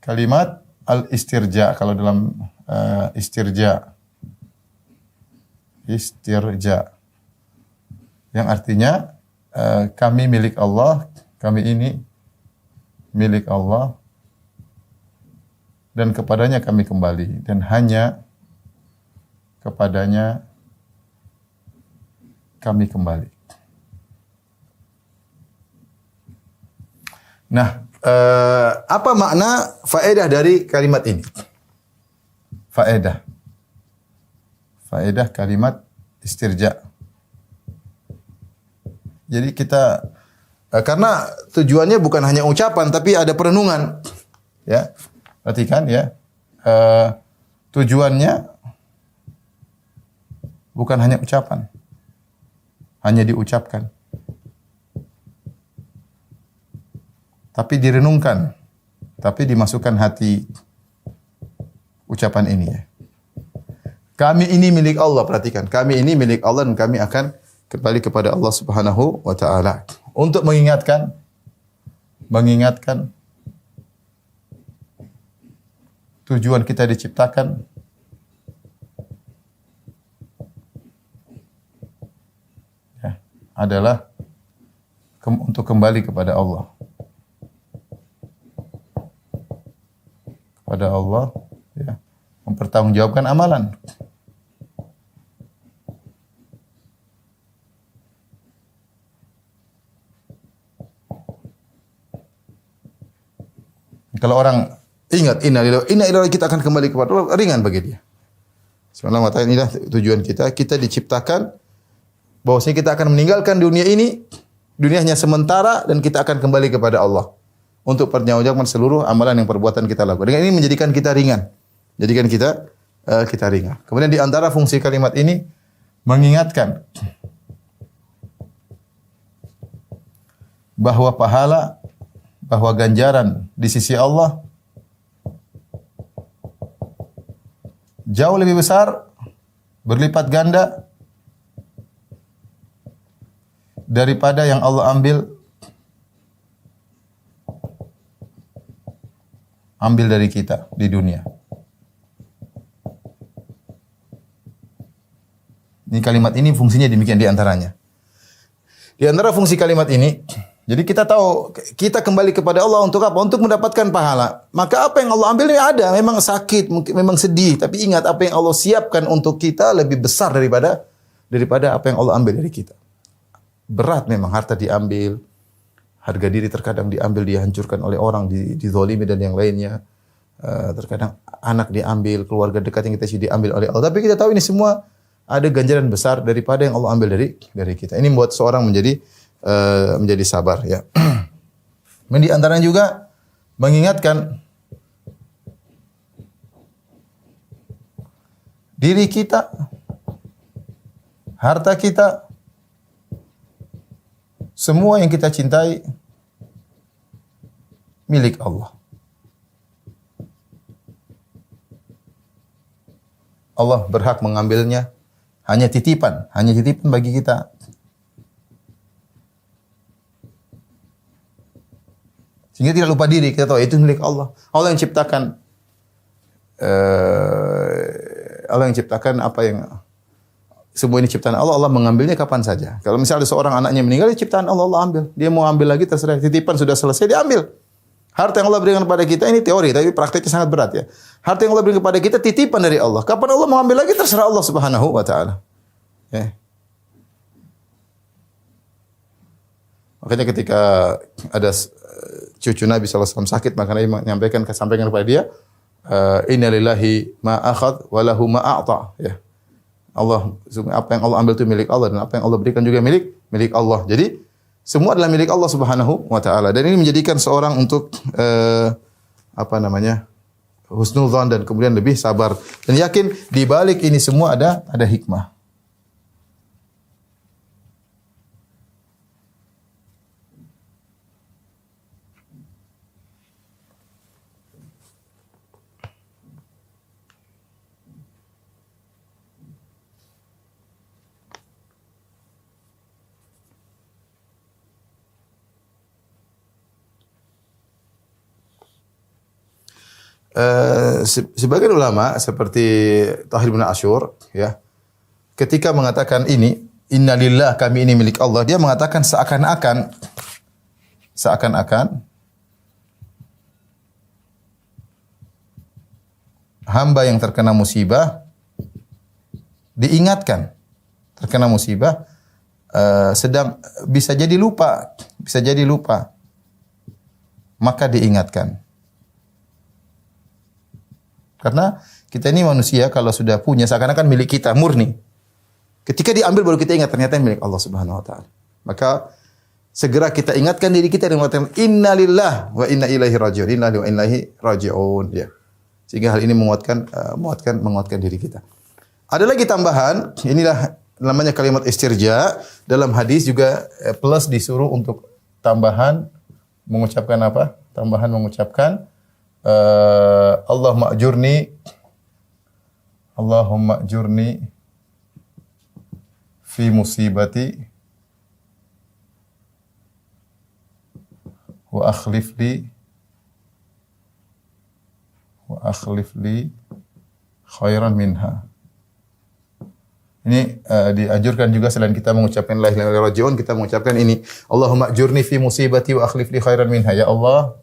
kalimat al-istirja. Kalau dalam istirja. Istirja. Yang artinya kami milik Allah, kami ini milik Allah dan kepadanya kami kembali dan hanya kepadanya kami kembali. Nah, apa makna faedah dari kalimat ini? Faedah kalimat istirja. Jadi kita karena tujuannya bukan hanya ucapan tapi ada perenungan. Ya. Perhatikan ya. Tujuannya bukan hanya ucapan. Hanya diucapkan. Tapi direnungkan. Tapi dimasukkan hati ucapan ini ya. Kami ini milik Allah, perhatikan. Kami ini milik Allah dan kami akan kembali kepada Allah Subhanahu wa taala. Untuk mengingatkan tujuan kita diciptakan ya, adalah untuk kembali kepada Allah. Kepada Allah ya, mempertanggungjawabkan amalan. Kalau orang ingat inna lillahi kita akan kembali kepada Allah, ringan bagi dia. Subhanallah, inilah tujuan kita. Kita diciptakan bahwasanya kita akan meninggalkan dunia ini, dunia hanya sementara dan kita akan kembali kepada Allah untuk pertanggungjawaban seluruh amalan yang perbuatan kita lakukan. Dengan ini menjadikan kita ringan. Jadikan kita ringan. Kemudian di antara fungsi kalimat ini mengingatkan bahwa pahala, bahwa ganjaran di sisi Allah jauh lebih besar, berlipat ganda daripada yang Allah ambil dari kita di dunia. Ini kalimat ini fungsinya demikian di antaranya. Di antara fungsi kalimat ini, jadi kita tahu kita kembali kepada Allah untuk apa? Untuk mendapatkan pahala. Maka apa yang Allah ambil ini ada, memang sakit, memang sedih, tapi ingat apa yang Allah siapkan untuk kita lebih besar daripada apa yang Allah ambil dari kita. Berat memang harta diambil, harga diri terkadang diambil, dihancurkan oleh orang, dizalimi dan yang lainnya. Terkadang anak diambil, keluarga dekat yang kita isi diambil oleh Allah. Tapi kita tahu ini semua ada ganjaran besar daripada yang Allah ambil dari kita. Ini membuat seorang menjadi sabar ya. Di antaranya juga mengingatkan diri kita, harta kita, semua yang kita cintai milik Allah. Allah berhak mengambilnya, hanya titipan bagi kita. Sehingga tidak lupa diri, kita tahu itu milik Allah. Allah yang ciptakan apa yang semua ini ciptaan Allah, Allah mengambilnya kapan saja. Kalau misalnya seorang anaknya meninggal, ciptaan Allah, Allah ambil. Dia mau ambil lagi terserah, titipan sudah selesai, dia ambil. Harta yang Allah berikan kepada kita ini teori, tapi prakteknya sangat berat ya. Harta yang Allah berikan kepada kita titipan dari Allah. Kapan Allah mau ambil lagi terserah Allah Subhanahu wa taala. Ya. Makanya ketika ada cucu Nabi SAW sakit, maka Nabi sampaikan kepada dia, inna lillahi ma akhadh wa lahu ma a'ta. Ya. Allah, apa yang Allah ambil itu milik Allah dan apa yang Allah berikan juga milik Allah. Jadi semua adalah milik Allah Subhanahu wa taala. Dan ini menjadikan seorang untuk husnul dzan dan kemudian lebih sabar dan yakin di balik ini semua ada hikmah. Sebagian ulama seperti Tahir bin Asyur ya, ketika mengatakan ini innalillah, kami ini milik Allah, dia mengatakan seakan-akan hamba yang terkena musibah diingatkan, terkena musibah sedang bisa jadi lupa, maka diingatkan. Karena kita ini manusia, kalau sudah punya seakan-akan milik kita murni. Ketika diambil baru kita ingat ternyata milik Allah Subhanahu wa taala. Maka segera kita ingatkan diri kita dengan mengatakan innalillah wa inna ilaihi raji'un. Inna lillahi wa inna ilaihi raji'un ya. Sehingga hal ini menguatkan diri kita. Ada lagi tambahan, inilah namanya kalimat istirja. Dalam hadis juga plus disuruh untuk tambahan mengucapkan apa? Tambahan mengucapkan Allahumma ajurni fi musibati wa akhlif li khairan minha. Ini dianjurkan juga selain kita mengucapkan la ilaha illallah rajiun, kita mengucapkan ini Allahumma ajurni fi musibati wa akhlif li khairan minha. Ya Allah,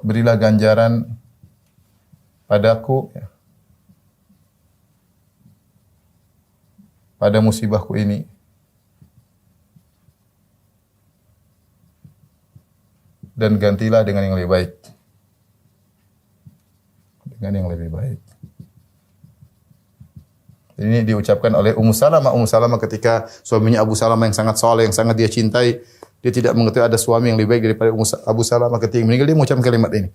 berilah ganjaran padaku ya, pada musibahku ini dan gantilah dengan yang lebih baik. Dengan yang lebih baik. Ini diucapkan oleh Ummu Salamah. Ummu Salamah ketika suaminya Abu Salamah yang sangat saleh, yang sangat dia cintai, dia tidak mengetahui ada suami yang lebih baik daripada Abu Salamah. Ketika meninggal dia mengucapkan kalimat ini.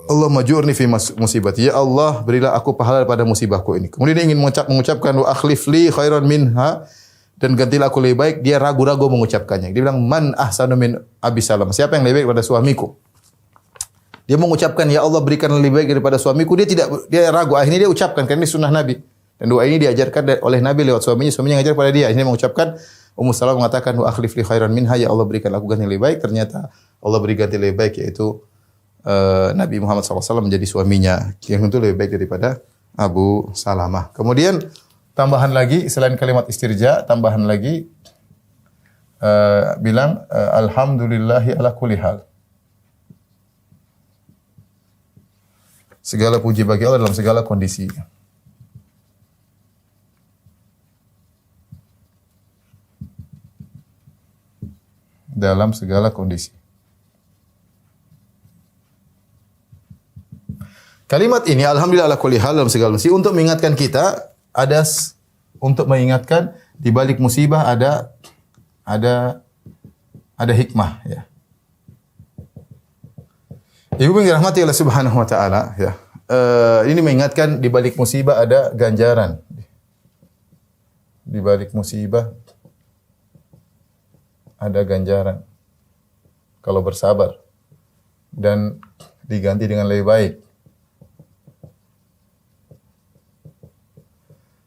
Allahumma ajurni fi musibati. Ya Allah, berilah aku pahala pada musibahku ini. Kemudian dia ingin mengucapkan wa akhlif li khairan minha, dan gantilah aku lebih baik. Dia ragu-ragu mengucapkannya. Dia bilang man ahsanu min Abi Salamah. Siapa yang lebih baik pada suamiku? Dia mengucapkan ya Allah berikan lebih baik daripada suamiku. Dia ragu. Akhirnya dia ucapkan karena ini sunnah Nabi. Dan doa ini diajarkan oleh Nabi lewat suaminya ngajar pada dia. Akhirnya mengucapkan, Ummu Salamah mengatakan wa akhlif li khairan minha, ya Allah berikan aku ganti lebih baik. Ternyata Allah beri ganti lebih baik, yaitu Nabi Muhammad SAW menjadi suaminya yang tentu lebih baik daripada Abu Salamah. Kemudian tambahan lagi selain kalimat istirja, tambahan lagi bilang alhamdulillahi ala kulli hal. Segala puji bagi Allah dalam segala kondisi. Dalam segala kondisi. Kalimat ini alhamdulillah ala kulli hal dalam segala kondisi untuk mengingatkan kita untuk mengingatkan di balik musibah ada hikmah ya. Ibu yang dirahmati Allah Subhanahu wa taala ya. Ini mengingatkan di balik musibah ada ganjaran. Di balik musibah ada ganjaran kalau bersabar dan diganti dengan lebih baik.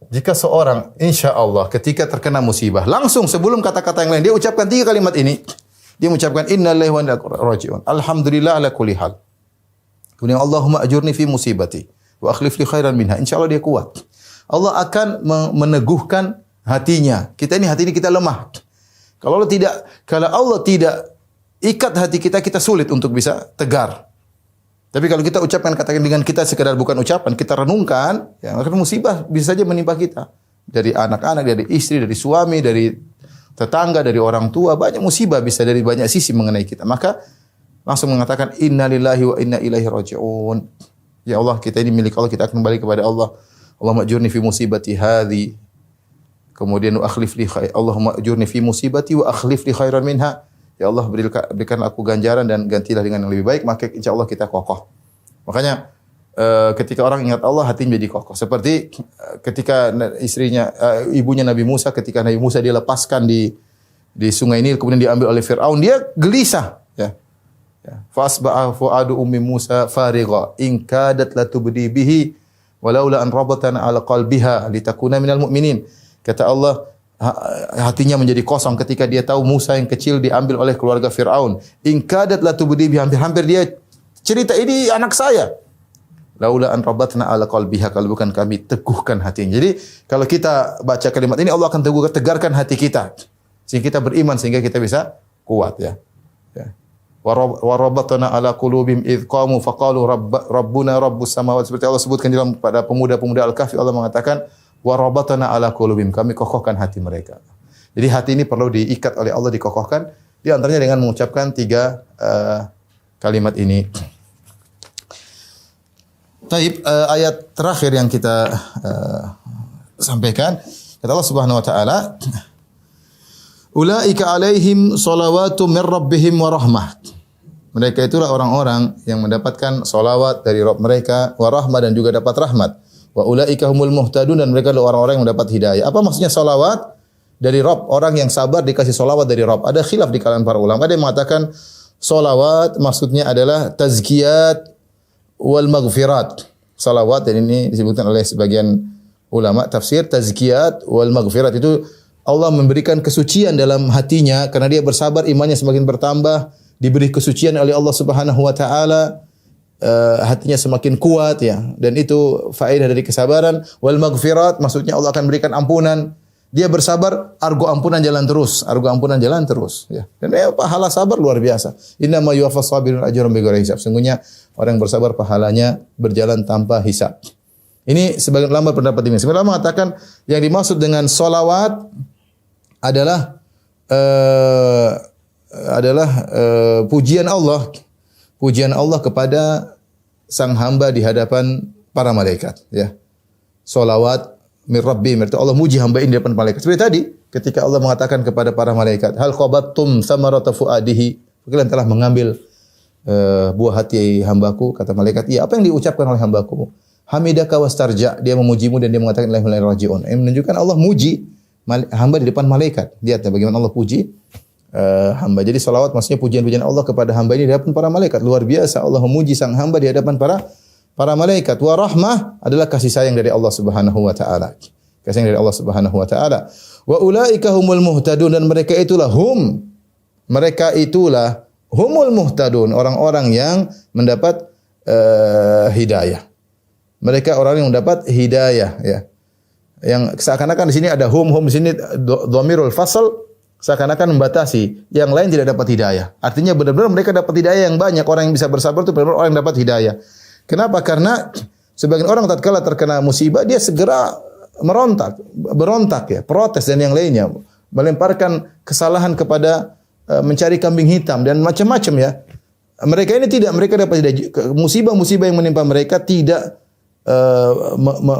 Jika seorang insya Allah ketika terkena musibah langsung sebelum kata-kata yang lain dia ucapkan 3 kalimat ini, dia mengucapkan innalillahi wa inna ilaihi raji'un, alhamdulillah ala kulli hal, kemudian Allahumma ajurni fi musibati wa akhlif li khairan minha, insya Allah dia kuat. Allah akan meneguhkan hatinya. Kita ini hati ini kita lemah. Kalau Allah tidak ikat hati kita, kita sulit untuk bisa tegar. Tapi kalau kita ucapkan katakan dengan kita sekadar bukan ucapan, kita renungkan, ya maka musibah bisa saja menimpa kita. Dari anak-anak, dari istri, dari suami, dari tetangga, dari orang tua, banyak musibah bisa dari banyak sisi mengenai kita. Maka langsung mengatakan innalillahi wa inna ilaihi raji'un. Ya Allah, kita ini milik Allah, kita akan kembali kepada Allah. Allahumma ajurni fi musibati hadhi. Kemudian wa akhlif li Allahumma ajurni fi musibati wa akhlif li khairan minha. Ya Allah berikan aku ganjaran dan gantilah dengan yang lebih baik, maka insyaallah kita kokoh. Makanya ketika orang ingat Allah, hatinya menjadi kokoh. Seperti ketika ibunya Nabi Musa, ketika Nabi Musa dia lepaskan di sungai Nil, kemudian diambil oleh Fir'aun, dia gelisah. Ya. Fasba'a fu'adu ummi Musa farigha in kadat latubdi bihi walaula an rabatana ala qalbiha litakuna minal mu'minin. Kata Allah, hatinya menjadi kosong ketika dia tahu Musa yang kecil diambil oleh keluarga Fir'aun. In kadat latubdi bihi, hampir dia cerita, ini anak saya. Laula an rabatna ala qalbiha, kalau bukan kami teguhkan hatinya. Jadi kalau kita baca kalimat ini, Allah akan tegarkan hati kita. Sehingga kita beriman, sehingga kita bisa kuat ya. Wa rabatna ala qulubihim idh qamu faqalu rabbuna rabbus samawati. Seperti Allah sebutkan dalam pada pemuda-pemuda Al-Kahfi, Allah mengatakan wa rabatna ala qulubihim, kami kokohkan hati mereka. Jadi hati ini perlu diikat oleh Allah, dikokohkan. Di antaranya dengan mengucapkan 3 kalimat ini. Taib, ayat terakhir yang kita sampaikan, kata Allah Subhanahu wa taala, ulaika alaihim salawatu mir rabbihim wa rahmah. Mereka itulah orang-orang yang mendapatkan salawat dari Rabb mereka, wa rahmah, dan juga dapat rahmat. Wa ulaika humul muhtadun, dan mereka adalah orang-orang yang mendapat hidayah. Apa maksudnya salawat dari Rabb? Orang yang sabar dikasih salawat dari Rabb. Ada khilaf di kalangan para ulama. Ada yang mengatakan salawat maksudnya adalah tazkiyat wal maghfirat. Salawat, dan ini disebutkan oleh sebagian ulama tafsir, tazkiyat wal maghfirat itu Allah memberikan kesucian dalam hatinya karena dia bersabar, imannya semakin bertambah, diberi kesucian oleh Allah Subhanahu wa taala, hatinya semakin kuat ya, dan itu faedah dari kesabaran. Wal maghfirat maksudnya Allah akan berikan ampunan. Dia bersabar, argo ampunan jalan terus, ya. Dan pahala sabar luar biasa. Innama yuwaffas sabirun ajrahum bighairi hisab. Sungguhnya orang yang bersabar pahalanya berjalan tanpa hisab. Ini sebagian ulama pendapat ini. Sebagian ulama mengatakan yang dimaksud dengan solawat adalah pujian Allah. Pujian Allah kepada sang hamba di hadapan para malaikat, ya. Solawat mir rabbi, Allah muji hamba ini di depan malaikat. Seperti tadi ketika Allah mengatakan kepada para malaikat, hal qabattum samarata fuadihi, kalian telah mengambil buah hati hambaku. Kata malaikat, iya. Apa yang diucapkan oleh hambaku? Hamidaka wastarja, dia memujimu dan dia mengatakan la ilaha illa rajiun. Ini menunjukkan Allah muji hamba di depan malaikat. Lihat bagaimana Allah puji hamba. Jadi salawat maksudnya pujian-pujian Allah kepada hamba ini di hadapan para malaikat. Luar biasa Allah memuji sang hamba di hadapan para malaikat. Wa rahmah adalah kasih sayang dari Allah Subhanahu wa taala. Kasih sayang dari Allah Subhanahu wa taala. Wa ulaika humul muhtadun, dan mereka itulah humul muhtadun, orang-orang yang mendapat hidayah. Mereka orang yang mendapat hidayah, ya. Yang seakan-akan di sini ada hum di sini dhamirul fasl, seakan-akan membatasi, yang lain tidak dapat hidayah. Artinya benar-benar mereka dapat hidayah yang banyak. Orang yang bisa bersabar itu benar-benar orang yang dapat hidayah. Kenapa? Karena sebagian orang tatkala terkena musibah dia segera berontak ya, protes dan yang lainnya, melemparkan kesalahan kepada mencari kambing hitam dan macam-macam ya. Mereka ini tidak, mereka dapat musibah-musibah yang menimpa mereka tidak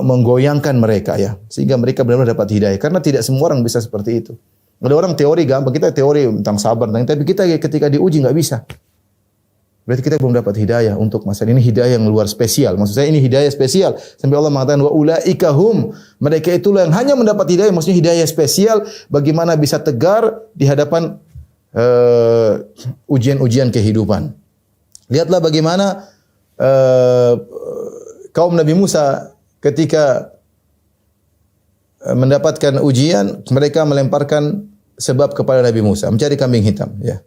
menggoyangkan mereka ya, sehingga mereka benar-benar dapat hidayah. Karena tidak semua orang bisa seperti itu. Ada orang teori gampang, kita teori tentang sabar, tapi kita ketika diuji nggak bisa. Berarti kita belum dapat hidayah untuk masalah ini, hidayah yang luar spesial. Maksud saya ini hidayah spesial. Sampai Allah mengatakan wa ulaika hum, mereka itulah yang hanya mendapat hidayah, maksudnya hidayah spesial bagaimana bisa tegar di hadapan ujian-ujian kehidupan. Lihatlah bagaimana kaum Nabi Musa ketika mendapatkan ujian, mereka melemparkan sebab kepada Nabi Musa, mencari kambing hitam, ya.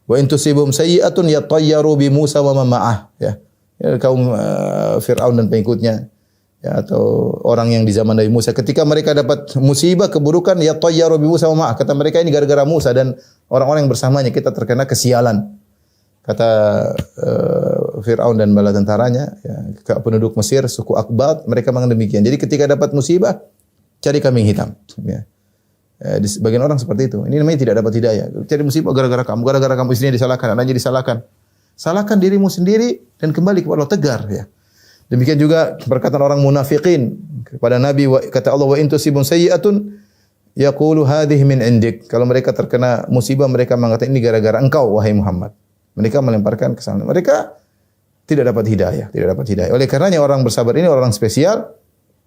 Wa in tusibhum sayyi'atun yatayyaru bi Musa wa man ma'ah, ya. Kaum Firaun dan pengikutnya, ya, atau orang yang di zaman Nabi Musa ketika mereka dapat musibah, keburukan, yatayyaru bi Musa wa man ma'ah, kata mereka ini gara-gara Musa dan orang-orang yang bersamanya kita terkena kesialan. Kata Firaun dan bala tentaranya, ya, penduduk Mesir, suku Akbat, mereka menganggap demikian. Jadi ketika dapat musibah, cari kambing hitam, ya. Di sebagian orang seperti itu. Ini namanya tidak dapat hidayah. Cari musibah gara-gara kamu istrinya disalahkan, anaknya disalahkan. Salahkan dirimu sendiri dan kembali kepada Allah, tegar, ya. Demikian juga perkataan orang munafikin kepada Nabi, kata Allah, wa in tusibum sayyi'atun yaqulu hadhihi min indik. Kalau mereka terkena musibah, mereka mengatakan ini gara-gara engkau wahai Muhammad. Mereka melemparkan kesalahan. Mereka tidak dapat hidayah, tidak dapat hidayah. Oleh karenanya orang bersabar ini orang spesial,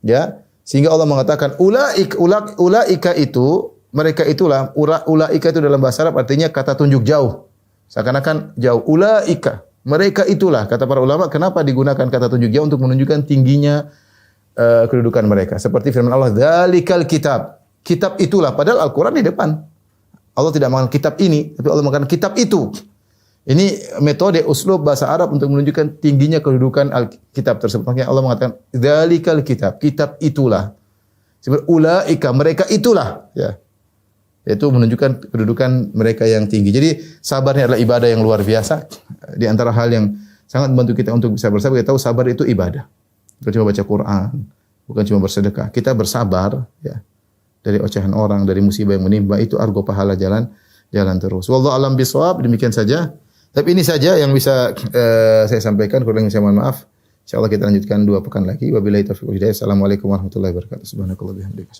ya. Sehingga Allah mengatakan ulaika itu, mereka itulah, ulaika itu dalam bahasa Arab artinya kata tunjuk jauh. Seakan-akan jauh. Ulaika, mereka itulah. Kata para ulama, kenapa digunakan kata tunjuk jauh untuk menunjukkan tingginya kedudukan mereka. Seperti firman Allah, "Dzalikal kitab." Kitab itulah, padahal Al-Qur'an di depan. Allah tidak mengatakan kitab ini, tapi Allah mengatakan kitab itu. Ini metode uslub bahasa Arab untuk menunjukkan tingginya kedudukan kitab tersebut. Makanya Allah mengatakan dzalikal kitab, kitab itulah. Seperti ulaika, mereka itulah, ya. Itu menunjukkan kedudukan mereka yang tinggi. Jadi sabarnya adalah ibadah yang luar biasa. Di antara hal yang sangat membantu kita untuk bisa bersabar, kita tahu sabar itu ibadah. Bukan cuma baca Quran, bukan cuma bersedekah. Kita bersabar, ya, dari ocehan orang, dari musibah yang menimpa, itu argo pahala jalan terus. Wallahu alam bisawab. Demikian saja. Tapi ini saja yang bisa saya sampaikan. Kurang saya mohon maaf. Insyaallah kita lanjutkan 2 pekan lagi. Wabillahi taufiq wal hidayah. Assalamualaikum warahmatullahi wabarakatuh. Subhanakallah bihamdika.